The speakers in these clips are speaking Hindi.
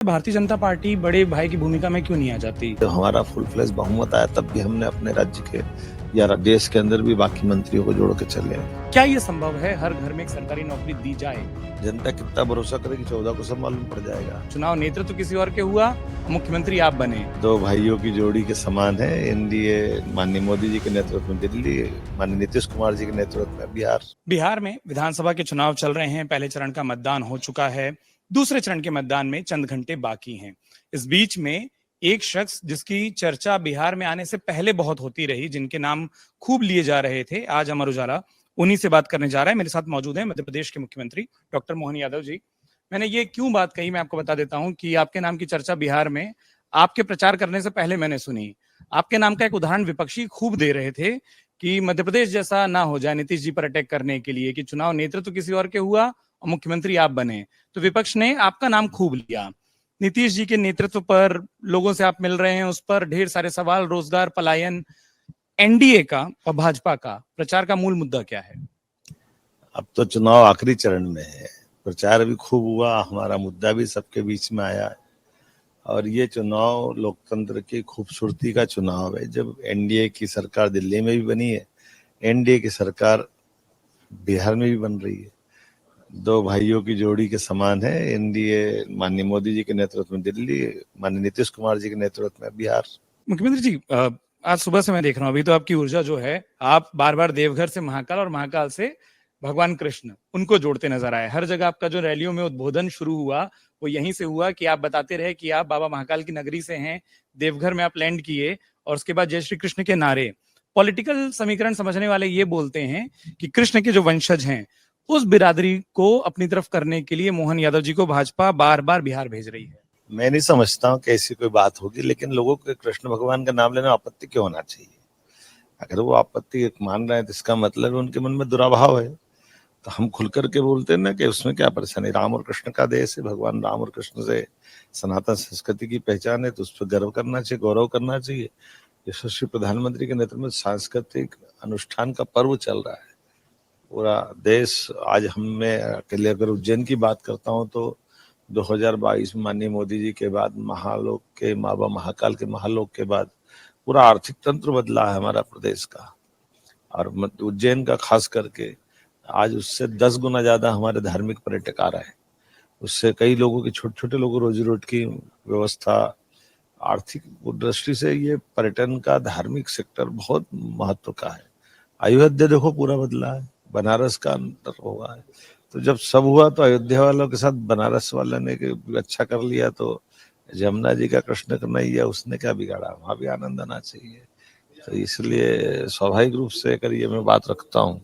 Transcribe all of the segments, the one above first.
भारतीय जनता पार्टी बड़े भाई की भूमिका में क्यों नहीं आ जाती? जब हमारा फुल फ्लैश बहुमत आया तब भी हमने अपने राज्य के या देश के अंदर भी बाकी मंत्रियों को जोड़ के चले। क्या ये संभव है हर घर में एक सरकारी नौकरी दी जाए? जनता कितना भरोसा करेगी 14 को सब मालूम पड़ जाएगा। चुनाव नेतृत्व किसी और के हुआ, मुख्यमंत्री आप बने। दो भाइयों की जोड़ी के समान है। एनडीए माननीय मोदी जी के नेतृत्व में दिल्ली, माननीय नीतीश कुमार जी के नेतृत्व में बिहार। बिहार में विधानसभा के चुनाव चल रहे हैं। पहले चरण का मतदान हो चुका है, दूसरे चरण के मतदान में चंद घंटे बाकी हैं। इस बीच में एक शख्स जिसकी चर्चा बिहार में आने से पहले बहुत होती रही, जिनके नाम खूब लिए जा रहे थे, आज अमर उजाला उन्हीं से बात करने जा रहा है। मेरे साथ मौजूद है मध्य प्रदेश के मुख्यमंत्री डॉक्टर मोहन यादव जी। मैंने ये क्यों बात कही, मैं आपको बता देता हूं कि आपके नाम की चर्चा बिहार में आपके प्रचार करने से पहले मैंने सुनी। आपके नाम का एक उदाहरण विपक्षी खूब दे रहे थे कि मध्य प्रदेश जैसा ना हो जाए नीतीश जी पर अटैक करने के लिए, कि चुनाव नेतृत्व किसी और के हुआ और मुख्यमंत्री आप बने। तो विपक्ष ने आपका नाम खूब लिया। नीतीश जी के नेतृत्व पर लोगों से आप मिल रहे हैं, उस पर ढेर सारे सवाल, रोजगार, पलायन, एनडीए का और भाजपा का प्रचार का मूल मुद्दा क्या है? अब तो चुनाव आखिरी चरण में है, प्रचार भी खूब हुआ, हमारा मुद्दा भी सबके बीच में आया और ये चुनाव लोकतंत्र की खूबसूरती का चुनाव है। जब एनडीए की सरकार दिल्ली में भी बनी है, एनडीए की सरकार बिहार में भी बन रही है। दो भाइयों की जोड़ी के समान है। एनडीए माननीय मोदी जी के नेतृत्व में दिल्ली, माननीय नीतीश कुमार जी के नेतृत्व में बिहार। मुख्यमंत्री जी, आज सुबह से मैं देख रहा हूँ, अभी तो आपकी ऊर्जा जो है, आप बार बार देवघर से महाकाल और महाकाल से भगवान कृष्ण, उनको जोड़ते नजर आए। हर जगह आपका जो रैलियों में उद्बोधन शुरू हुआ वो यहीं से हुआ कि आप बताते रहे कि आप बाबा महाकाल की नगरी से हैं, देवघर में आप लैंड किए और उसके बाद जय श्री कृष्ण के नारे। पॉलिटिकल समीकरण समझने वाले ये बोलते हैं कि कृष्ण के जो वंशज हैं उस बिरादरी को अपनी तरफ करने के लिए मोहन यादव जी को भाजपा बार बार बिहार भेज रही है। मैं नहीं समझता हूँ कि ऐसी कोई बात होगी, लेकिन लोगों को कृष्ण भगवान का नाम लेने में आपत्ति क्यों होना चाहिए? अगर वो आपत्ति मान रहे हैं तो इसका मतलब उनके मन में दुराभाव है। तो हम खुल करके बोलते हैं ना कि उसमें क्या परेशानी, राम और कृष्ण का देश है, भगवान राम और कृष्ण से सनातन संस्कृति की पहचान है, तो उस पर गर्व करना चाहिए, गौरव करना चाहिए। यशस्वी प्रधानमंत्री के नेतृत्व में सांस्कृतिक अनुष्ठान का पर्व चल रहा है पूरा देश। आज मैं अकेले अगर उज्जैन की बात करता हूँ तो 2022 में माननीय मोदी जी के बाद, महालोक के बाबा महाकाल के महालोक के बाद पूरा आर्थिक तंत्र बदला है हमारा प्रदेश का, और उज्जैन का खास करके आज उससे 10 गुना ज्यादा हमारे धार्मिक पर्यटक आ रहे हैं। उससे कई लोगों की, छोटे छोटे लोगों रोजी रोटी की व्यवस्था, आर्थिक दृष्टि से ये पर्यटन का धार्मिक सेक्टर बहुत महत्व का है। अयोध्या देखो पूरा बदला है, बनारस का अंतर हुआ है। तो जब सब हुआ तो अयोध्या वालों के साथ बनारस वाले ने अच्छा कर लिया, तो जमुना जी का कृष्ण कन्हैया उसने क्या बिगाड़ा, वहां भी आनंद आना चाहिए। तो इसलिए स्वाभाविक रूप से अगर ये मैं बात रखता हूँ।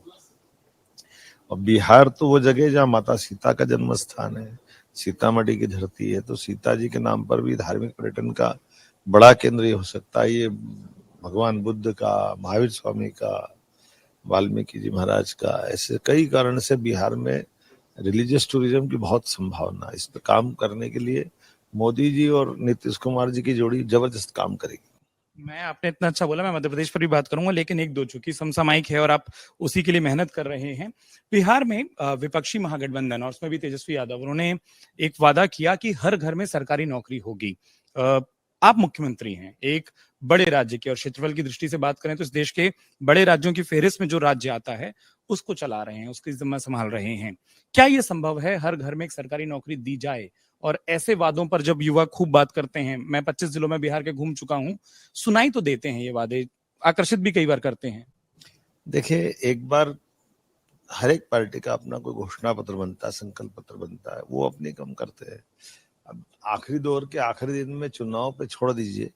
और बिहार तो वो जगह जहाँ माता सीता का जन्म स्थान है, सीतामढ़ी की धरती है, तो सीता जी के नाम पर भी धार्मिक पर्यटन का बड़ा केंद्र ये हो सकता है। ये भगवान बुद्ध का, महावीर स्वामी का, वाल्मीकि जी महाराज का, ऐसे कई कारण से बिहार में रिलीजियस टूरिज्म की बहुत संभावना। इस पर काम करने के लिए मोदी जी और नीतीश कुमार जी की जोड़ी जबरदस्त काम करेगी। मैं, आपने इतना अच्छा बोला, मैं मध्य प्रदेश पर भी बात करूंगा, लेकिन एक दो चूंकि समसामयिक है और आप उसी के लिए मेहनत कर रहे हैं। बिहार में विपक्षी महागठबंधन और उसमें भी तेजस्वी यादव, उन्होंने एक वादा किया कि हर घर में सरकारी नौकरी होगी। आप मुख्यमंत्री हैं एक बड़े राज्य के, और क्षेत्रफल की दृष्टि से बात करें तो इस देश के बड़े राज्यों की फेहरिस्त में जो राज्य आता है उसको चला रहे हैं, उसकी जिम्मा संभाल रहे हैं। क्या ये संभव है हर घर में एक सरकारी नौकरी दी जाए? और ऐसे वादों पर जब युवा खूब बात करते हैं, मैं 25 जिलों में बिहार के घूम चुका हूं, सुनाई तो देते हैं ये वादे, आकर्षित भी कई बार करते हैं। देखिए, एक बार हर एक पार्टी का अपना कोई घोषणा पत्र बनता है, संकल्प पत्र बनता है, वो अपनी कम करते हैं। अब आखिरी दौर के आखिरी दिन में चुनाव पे छोड़ दीजिए,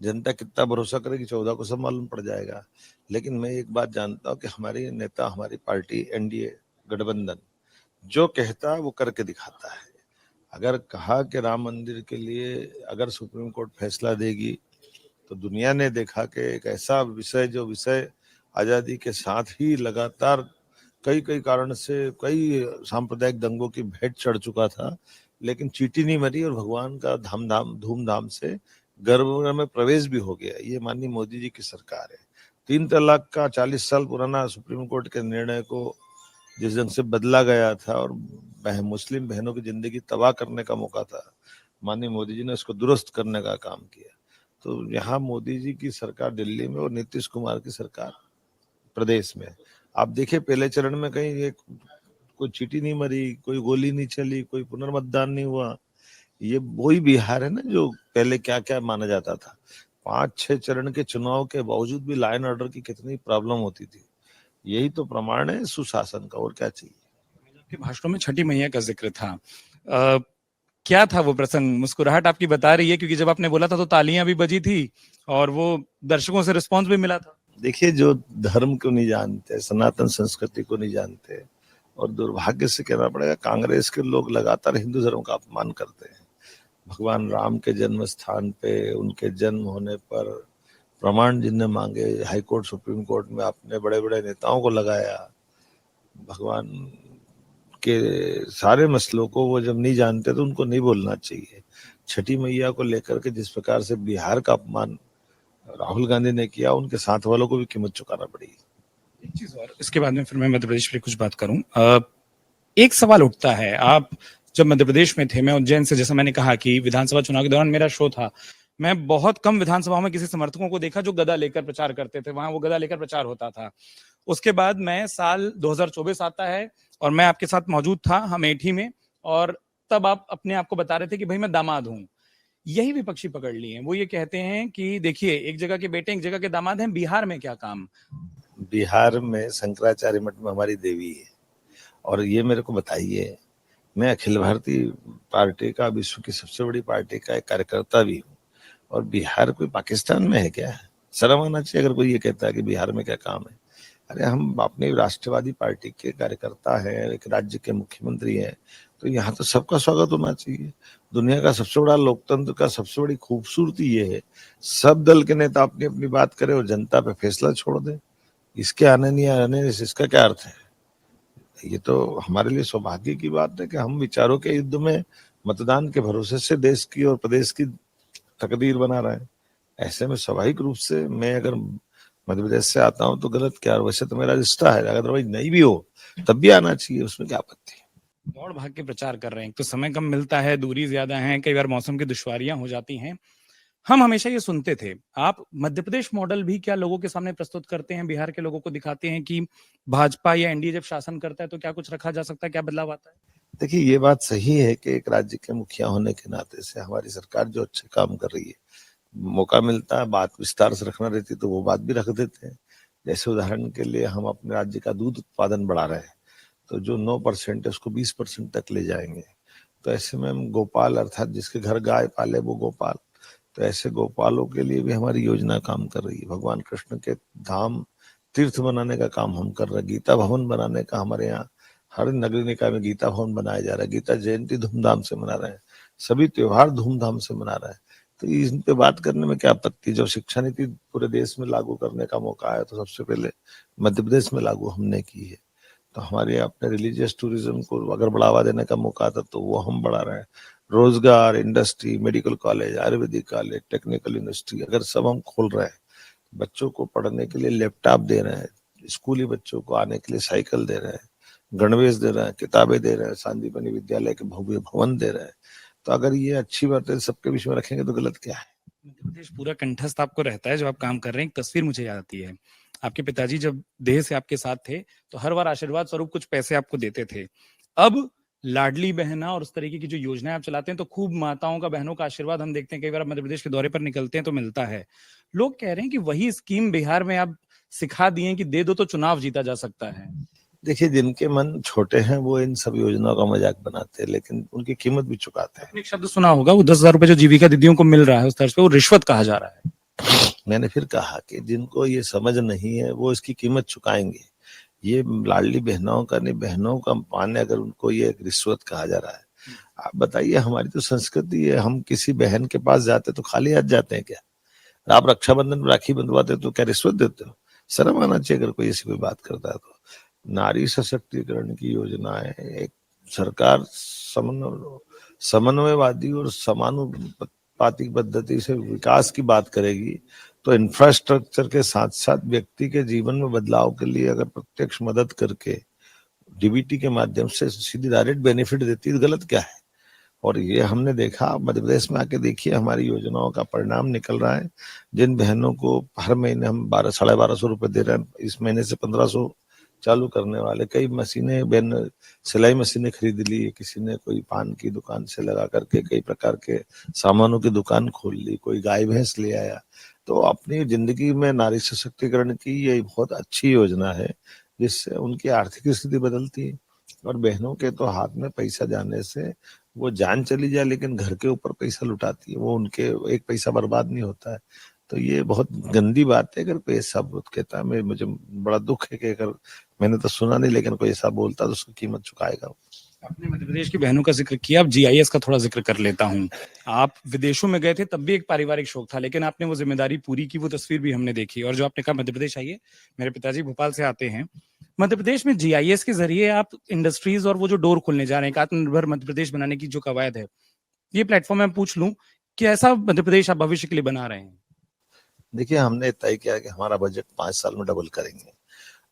जनता कितना भरोसा करेगी 14 को सब मालूम पड़ जाएगा। लेकिन मैं एक बात जानता हूँ कि हमारे नेता, हमारी पार्टी एनडीए गठबंधन जो कहता है वो करके दिखाता है। अगर कहा कि राम मंदिर के लिए अगर सुप्रीम कोर्ट फैसला देगी, तो दुनिया ने देखा कि एक ऐसा विषय, जो विषय आजादी के साथ ही लगातार कई कई कारण से कई सांप्रदायिक दंगों की भेंट चढ़ चुका था, लेकिन चींटी नहीं मरी और भगवान का धूमधाम से गर्भ में प्रवेश भी हो गया। ये माननीय मोदी जी की सरकार है। 3 तलाक का 40 साल पुराना सुप्रीम कोर्ट के निर्णय को जिस ढंग से बदला गया था और मुस्लिम बहनों की जिंदगी तबाह करने का मौका था, माननीय मोदी जी ने उसको दुरुस्त करने का काम किया। तो यहाँ मोदी जी की सरकार दिल्ली में और नीतीश कुमार की सरकार प्रदेश में, आप देखिए पहले चरण में कहीं एक कोई चींटी नहीं मरी, कोई गोली नहीं चली, कोई पुनर्मतदान नहीं हुआ। ये वही बिहार है ना जो पहले क्या क्या माना जाता था। 5-6 चरण के चुनाव के बावजूद भी लॉ एंड ऑर्डर की कितनी प्रॉब्लम होती थी। यही तो प्रमाण है सुशासन का, और क्या चाहिए। आपके भाषणों में छठी मैया का जिक्र था। क्या था वो प्रसंग? मुस्कुराहट आपकी बता रही है, क्योंकि जब आपने बोला था तो तालियां भी बजी थी और वो दर्शकों से रिस्पांस भी मिला था। देखिए, जो धर्म को नहीं जानते, सनातन संस्कृति को नहीं जानते, और दुर्भाग्य से कहना पड़ेगा कांग्रेस के लोग लगातार हिंदू धर्म का अपमान करते हैं। भगवान राम के जन्म स्थान पे उनके जन्म होने पर प्रमाण जिनने मांगे हाई कोर्ट सुप्रीम कोर्ट में, अपने बड़े बड़े नेताओं को लगाया। भगवान के सारे मसलों को वो जब नहीं जानते तो उनको नहीं बोलना चाहिए। छठी मैया को लेकर के जिस प्रकार से बिहार का अपमान राहुल गांधी ने किया, उनके साथ वालों को भी कीमत चुकाना पड़ी। एक चीज और, इसके बाद में फिर मैं मध्य प्रदेश पे कुछ बात करूं। एक सवाल उठता है, आप जब मध्य प्रदेश में थे, मैं उज्जैन से, जैसा मैंने कहा कि विधानसभा चुनाव के दौरान मेरा शो था, मैं बहुत कम विधानसभाओं में किसी समर्थकों को देखा जो गदा लेकर प्रचार करते थे। वहां वो गदा लेकर प्रचार होता था। उसके बाद मैं साल 2024 आता है और मैं आपके साथ मौजूद था अमेठी में, और तब आप अपने आप को बता रहे थे कि भाई मैं दामाद हूं। यही विपक्षी पकड़ लिए हैं, वो ये कहते हैं कि देखिए, एक जगह के बेटे एक जगह के दामाद हैं, बिहार में क्या काम। बिहार में शंकराचार्य मठ में हमारी देवी है, और ये मेरे को बताइए, मैं अखिल भारतीय पार्टी का, विश्व की सबसे बड़ी पार्टी का एक कार्यकर्ता भी हूँ, और बिहार कोई पाकिस्तान में है क्या? शर्म आना चाहिए अगर कोई ये कहता है कि बिहार में क्या काम है। अरे हम अपनी राष्ट्रवादी पार्टी के कार्यकर्ता हैं, एक राज्य के मुख्यमंत्री हैं, तो यहाँ तो सबका स्वागत होना चाहिए। दुनिया का सबसे बड़ा लोकतंत्र का सबसे बड़ी खूबसूरती ये है, सब दल के नेता अपनी अपनी बात करें और जनता पे फैसला छोड़ दें। इसके आने नहीं आने से इसका क्या अर्थ है? ये तो हमारे लिए सौभाग्य की बात है कि हम विचारों के युद्ध में मतदान के भरोसे से देश की और प्रदेश की तकदीर बना रहे हैं। ऐसे में स्वाभाविक रूप से मैं अगर मध्य प्रदेश से आता हूँ तो गलत क्या, वैसे तो मेरा रिश्ता है, अदरवाइज नहीं भी हो तब भी आना चाहिए, उसमें क्या आपत्ति है। दौड़ भाग के प्रचार कर रहे हैं, तो समय कम मिलता है, दूरी ज्यादा है, कई बार मौसम की दुश्वारियां हो जाती हैं। हम हमेशा ये सुनते थे, आप मध्य प्रदेश मॉडल भी क्या लोगों के सामने प्रस्तुत करते हैं, बिहार के लोगों को दिखाते हैं कि भाजपा या एनडीए जब शासन करता है तो क्या कुछ रखा जा सकता है, क्या बदलाव आता है? देखिए, ये बात सही है कि एक राज्य के मुखिया होने के नाते से हमारी सरकार जो अच्छे काम कर रही है, मौका मिलता है बात विस्तार से रखना रहती तो वो बात भी रख देते हैं। जैसे उदाहरण के लिए हम अपने राज्य का दूध उत्पादन बढ़ा रहे हैं, तो जो 9% है उसको 20% तक ले जाएंगे। तो ऐसे में हम गोपाल, अर्थात जिसके घर गाय पाले वो गोपाल, तो ऐसे गोपालों के लिए भी हमारी योजना काम कर रही है। भगवान कृष्ण के धाम तीर्थ बनाने का काम हम कर रहे हैं। गीता भवन बनाने का हमारे यहाँ हर नगरी निकाय में गीता भवन बनाया जा रहा है। गीता जयंती धूमधाम से मना रहे हैं, सभी त्योहार धूमधाम से मना रहे हैं। तो इन पे बात करने में क्या आपत्ति? जब शिक्षा नीति पूरे देश में लागू करने का मौका आया तो सबसे पहले मध्य प्रदेश में लागू हमने की है। तो हमारे अपने रिलीजियस टूरिज्म को अगर बढ़ावा देने का मौका आता तो वो हम बढ़ा रहे हैं। रोजगार, industry, medical college, Ayurvedic college, technical university अगर सब हम खोल रहे हैं, बच्चों को पढ़ने के लिए लैपटॉप दे रहे हैं, स्कूली बच्चों को आने के लिए साइकिल दे रहे हैं, गणवेश दे रहे हैं, किताबें दे रहे हैं, सांदीपनि विद्यालय के भव्य भवन दे रहे हैं, तो अगर ये अच्छी बात है सबके बीच में रखेंगे तो गलत क्या है? मध्य प्रदेश पूरा कंठस्थ आपको रहता है जब आप काम कर रहे हैं। एक तस्वीर मुझे याद आती है, आपके पिताजी जब देह से आपके साथ थे तो हर बार आशीर्वाद स्वरूप कुछ पैसे आपको देते थे। अब लाडली बहना और उस तरीके की जो योजनाएं आप चलाते हैं, तो खूब माताओं का, बहनों का आशीर्वाद हम देखते हैं। कई बार मध्य प्रदेश के दौरे पर निकलते हैं तो मिलता है। लोग कह रहे हैं कि वही स्कीम बिहार में आप सिखा दिए कि दे दो तो चुनाव जीता जा सकता है। देखिए, जिनके मन छोटे हैं वो इन सब योजनाओं का मजाक बनाते हैं, लेकिन उनकी कीमत भी चुकाते हैं। आपने एक शब्द सुना होगा, वो 10,000 रुपए जो जीविका दीदियों को मिल रहा है उस तर्ज पे, वो रिश्वत कहा जा रहा है। मैंने फिर कहा कि जिनको ये समझ नहीं है वो इसकी कीमत चुकाएंगे। ये लाडली बहनों का नहीं, बहनों का माने अगर उनको ये रिश्वत कहा जा रहा है। आप बताइए, हमारी तो संस्कृति है, हम किसी बहन के पास जाते तो खाली हाथ जाते हैं क्या? आप रक्षाबंधन में राखी बंधवाते तो क्या रिश्वत देते हो? शर्म आना चाहिए अगर कोई ऐसी कोई बात करता है तो। नारी सशक्तिकरण की योजना है, एक सरकार समन्वयवादी और समानुपातिक पद्धति से विकास की बात करेगी तो इंफ्रास्ट्रक्चर के साथ साथ व्यक्ति के जीवन में बदलाव के लिए अगर प्रत्यक्ष मदद करके डीबीटी के माध्यम से सीधी डायरेक्ट बेनिफिट देती है, गलत क्या है? और ये हमने देखा, मध्य प्रदेश में आके देखिए हमारी योजनाओं का परिणाम निकल रहा है। जिन बहनों को हर महीने हम 1200-1250 रुपए दे रहे हैं, इस महीने से 1500 चालू करने वाले। कई मशीनें बहन सिलाई मशीनें खरीद ली, किसी ने कोई पान की दुकान से लगा करके कई प्रकार के सामानों की दुकान खोल ली, कोई गाय भैंस ले आया। तो अपनी जिंदगी में नारी सशक्तिकरण की ये बहुत अच्छी योजना है, जिससे उनकी आर्थिक स्थिति बदलती है। और बहनों के तो हाथ में पैसा जाने से वो जान चली जाए, लेकिन घर के ऊपर पैसा लुटाती है, वो उनके एक पैसा बर्बाद नहीं होता है। तो ये बहुत गंदी बात है अगर कोई ऐसा कहता है। मुझे बड़ा दुख है कि अगर मैंने तो सुना नहीं, लेकिन कोई ऐसा बोलता तो उसकी कीमत चुकाएगा। आपने मध्य प्रदेश की बहनों का जिक्र किया, अब जीआईएस का थोड़ा जिक्र कर लेता हूं। आप विदेशों में गए थे, तब भी एक पारिवारिक शौक था, लेकिन आपने वो जिम्मेदारी पूरी की, वो तस्वीर भी हमने देखी। और जो आपने कहा मध्य प्रदेश आइए, मेरे पिताजी भोपाल से आते हैं। मध्य प्रदेश में जीआईएस के जरिए आप इंडस्ट्रीज और वो जो डोर खोलने जा रहे हैं, आत्मनिर्भर मध्य प्रदेश बनाने की जो कवायद है, ये प्लेटफॉर्म मैं पूछ लूं कि ऐसा मध्य प्रदेश आप भविष्य के लिए बना रहे हैं? देखिए, हमने तय किया कि हमारा बजट 5 साल में डबल करेंगे,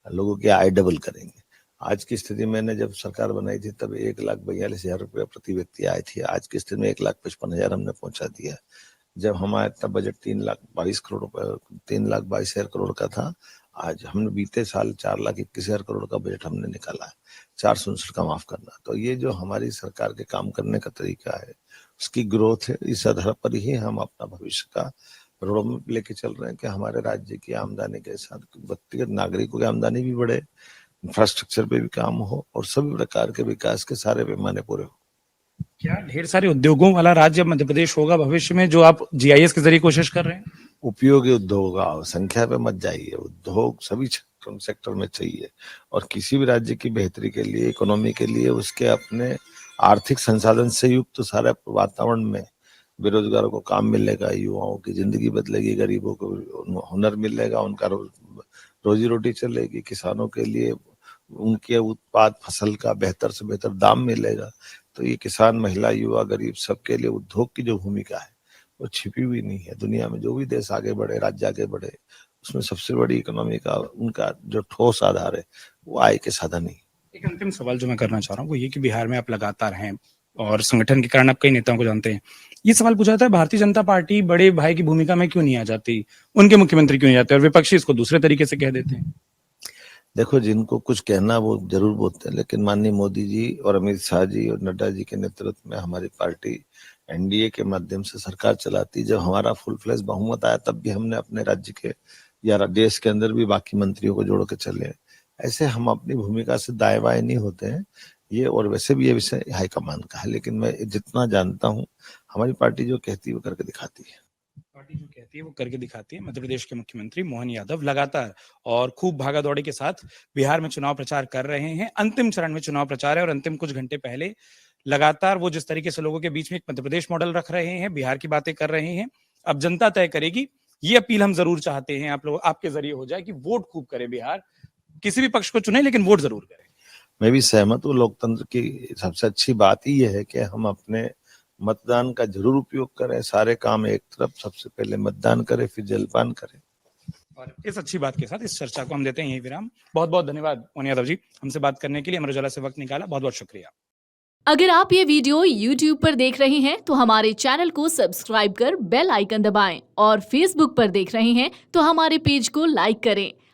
लोगों की आय डबल करेंगे। आज की स्थिति मैंने जब सरकार बनाई थी तब 1,42,000 रुपये प्रति व्यक्ति आय थी। आज की स्थिति में 1,55,000 हमने पहुंचा दिया। जब हमारा तब बजट 3,22 करोड़ रुपए 3,22,000 करोड़ का था। आज हमने बीते साल 4,21,000 करोड़ का बजट हमने निकाला है। 4 का माफ करना। तो ये जो हमारी सरकार के काम करने का तरीका है, उसकी ग्रोथ है। इस आधार पर ही हम अपना भविष्य का रोड मैप लेके चल रहे हैं कि हमारे राज्य की आमदनी के साथ व्यक्तिगत नागरिकों की आमदनी भी बढ़े, इंफ्रास्ट्रक्चर पे भी काम हो और सभी प्रकार के विकास के सारे पैमाने पूरे हो। क्या ढेर सारे उद्योगों वाला राज्य मध्य प्रदेश होगा भविष्य में, जो आप जीआईएस के जरिए कोशिश कर रहे हैं? उपयोगी उद्योग, संख्या पे मत जाइए, उद्योग सभी सेक्टर में चाहिए। और किसी भी राज्य की बेहतरी के लिए, इकोनॉमी के लिए, उसके अपने आर्थिक संसाधन से युक्त तो सारे वातावरण में बेरोजगारों को काम मिलेगा, युवाओं की जिंदगी बदलेगी, गरीबों को हुनर मिलेगा, उनका रोजी रोटी चलेगी, किसानों के लिए उनके उत्पाद फसल का बेहतर से बेहतर दाम मिलेगा। तो ये किसान, महिला, युवा, गरीब सबके लिए उद्योग की जो भूमिका है वो छिपी हुई नहीं है। दुनिया में जो भी देश आगे बढ़े, राज्य आगे बढ़े, उसमें सबसे बड़ी इकोनॉमी का उनका जो ठोस आधार है वो आय के साधन ही। एक अंतिम सवाल जो मैं करना चाह रहा हूँ वो ये कि बिहार में आप लगातार हैं और संगठन के कारण आप कई नेताओं को जानते हैं। ये सवाल पूछा जाता है, भारतीय जनता पार्टी बड़े भाई की भूमिका में क्यों नहीं आ जाती, उनके मुख्यमंत्री क्यों नहीं जाते, और विपक्षी इसको दूसरे तरीके से कह देते हैं? देखो, जिनको कुछ कहना वो जरूर बोलते हैं, लेकिन माननीय मोदी जी और अमित शाह जी और नड्डा जी के नेतृत्व में हमारी पार्टी एनडीए के माध्यम से सरकार चलाती। जब हमारा फुल फ्लैश बहुमत आया तब भी हमने अपने राज्य के या देश के अंदर भी बाकी मंत्रियों को जोड़ के चले। ऐसे हम अपनी भूमिका से दाएं बाएं नहीं होते हैं। ये और वैसे भी ये विषय हाईकमान का है, लेकिन मैं जितना जानता हूँ हमारी पार्टी जो कहती है वो करके दिखाती है। पार्टी जो कहती है वो करके दिखाती है। मध्य प्रदेश के मुख्यमंत्री मोहन यादव लगातार और खूब भागा दौड़ी के साथ बिहार में चुनाव प्रचार कर रहे हैं। अंतिम चरण में चुनाव प्रचार है और अंतिम कुछ घंटे पहले लगातार वो जिस तरीके से लोगों के बीच में एक मध्य प्रदेश मॉडल रख रहे हैं, बिहार की बातें कर रहे हैं। अब जनता तय करेगी। ये अपील हम जरूर चाहते हैं आप लोग आपके जरिए हो जाए कि वोट खूब करे बिहार, किसी भी पक्ष को चुने लेकिन वोट जरूर करें। मैं भी सहमत हूँ। लोकतंत्र की सबसे अच्छी बात ही यह है कि हम अपने मतदान का जरूर उपयोग करें। सारे काम एक तरफ, सबसे पहले मतदान करें, फिर जलपान करें। और इस अच्छी बात के साथ इस चर्चा को हम देते हैं यही विराम। बहुत बहुत धन्यवाद मोहन यादव जी, हमसे बात करने के लिए, अमर उजाला से वक्त निकाला। बहुत बहुत शुक्रिया। अगर आप ये वीडियो YouTube पर देख रहे हैं तो हमारे चैनल को सब्सक्राइब कर बेल आइकन दबाएं और Facebook पर देख रहे हैं तो हमारे पेज को लाइक करें।